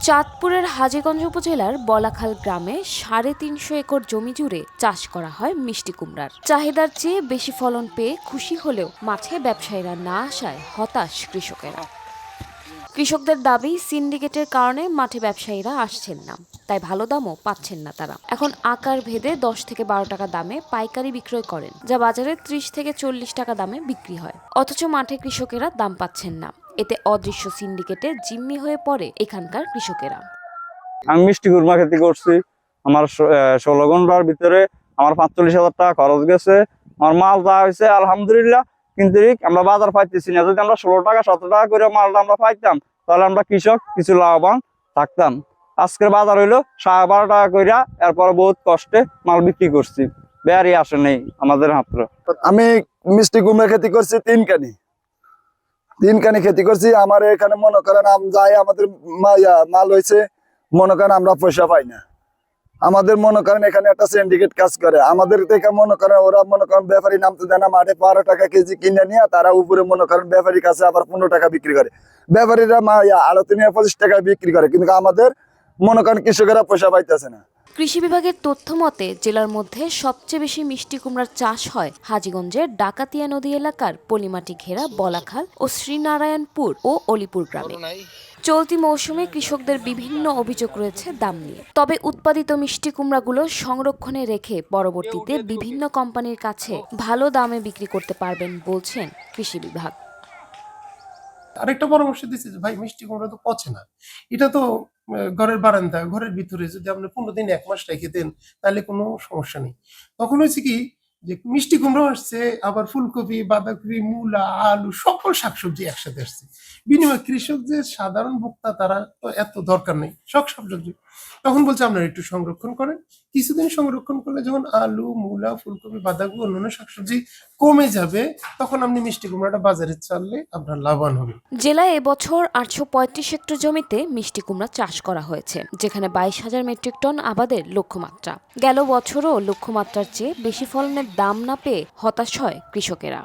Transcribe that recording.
চাঁদপুরের হাজীগঞ্জ উপজেলার বলাখাল গ্রামে ৩৫০ একর জমি জুড়ে চাষ করা হয় মিষ্টি কুমড়ার। চাহিদার চেয়ে বেশি ফলন পেয়ে খুশি হলেও মাঠে ব্যবসায়ীরা না আসায় হতাশ কৃষকেরা। কৃষকদের দাবি, সিন্ডিকেটের কারণে মাঠে ব্যবসায়ীরা আসছেন না, তাই ভালো দামও পাচ্ছেন না তারা। এখন আকার ভেদে ১০ থেকে ১২ টাকা দামে পাইকারি বিক্রয় করেন, যা বাজারে ৩০ থেকে ৪০ টাকা দামে বিক্রি হয়। অথচ মাঠে কৃষকেরা দাম পাচ্ছেন না। এতে অদৃশ্য সিন্ডিকেটে জিম্মি হয়ে পড়ে এখানকার কৃষকেরা। আমি মিষ্টি কুমড়া খেতে করছি। আমার ১৬ ঘন্টার ভিতরে আমার ৪৫,০০০ টাকা খরচ গেছে। আমার মাল যা হয়েছে আলহামদুলিল্লাহ, কিন্তু আমরা বাজার পাইতেছি না। যদি আমরা ১৬ টাকা ১৭ টাকা করে মালটা আমরা পাইতাম, তাহলে আমরা কৃষক কিছু লাভবান থাকতাম। আজকের বাজার হইলো ১২.৫ টাকা করে, এরপরে বহুত কষ্টে মাল বিক্রি করছি, বেয়ারই আসে নেই আমাদের হাত্র। আমি মিষ্টি কুমড়া খেতে করছি ৩ কানি খেতে করছি। আমার এখানে মনে করেন যাই আমাদের মাল হয়েছে, মনে করেন আমরা পয়সা পাই না। আমাদের মনে করেন এখানে একটা সিন্ডিকেট কাজ করে। আমাদের থেকে মনে করেন ওরা মনে করেন ব্যাপারী নামতে দেয় না, মাঠে ১২ টাকা কেজি কিনে নিয়ে তারা উপরে মনে করেন ব্যাপারীর কাছে আবার ১৫ টাকা বিক্রি করে। ব্যাপারীরা আড়তে নিয়ে ২৫ টাকায় বিক্রি করে, কিন্তু আমাদের মনে করেন কৃষকেরা পয়সা পাইতেছে না। কৃষি বিভাগের তথ্য মতে জেলার মধ্যে সবচেয়ে বেশি মিষ্টি কুমড়ার চাষ হয় হাজীগঞ্জের ডাকাতিয়া নদী এলাকার পলিমাটি ঘেরা বলাখাল ও শ্রীনারায়ণপুর ও অলিপুর গ্রামে। চলতি মৌসুমে কৃষকদের বিভিন্ন অভিযোগ রয়েছে দাম নিয়ে। তবে উৎপাদিত মিষ্টি কুমড়াগুলো সংরক্ষণে রেখে পরবর্তীতে বিভিন্ন কোম্পানির কাছে ভালো দামে বিক্রি করতে পারবেন বলছেন কৃষি বিভাগ। আরেকটা পরামর্শ দিচ্ছে যে ভাই, মিষ্টি কুমড়া তো পচে না, এটা তো ঘরের বারান্দা, ঘরের ভিতরে যদি আপনি ১৫ দিন ১ মাস রেখে দেন তাহলে কোনো সমস্যা নেই। তখন হয়েছে কি যে মিষ্টি কুমড়া আসছে, আবার ফুলকপি, বাঁধাকপি, মূলা, আলু, সকল শাকসবজি একসাথে আসছে। বিনিময় কৃষক যে সাধারণ ভোক্তা, তারা তো এত দরকার নেই সব শাকসবজি। তখন বলছে আপনারা একটু সংরক্ষণ করেন, কিছুদিন সংরক্ষণ করলে যখন আলু, মূলা, ফুলকপি, বাঁধাকপি, অন্যান্য শাকসবজি কমে যাবে, তখন আপনি মিষ্টি কুমড়াটা বাজারে চাললে আপনার লাভবান হবে। জেলায় এবছর ৮৩৫ হেক্টর জমিতে মিষ্টি কুমড়া চাষ করা হয়েছে, যেখানে ২২,০০০ মেট্রিক টন আবাদের লক্ষ্যমাত্রা। গেল বছরও লক্ষ্যমাত্রার চেয়ে বেশি ফলনের দাম না পেয়ে হতাশ হয় কৃষকেরা।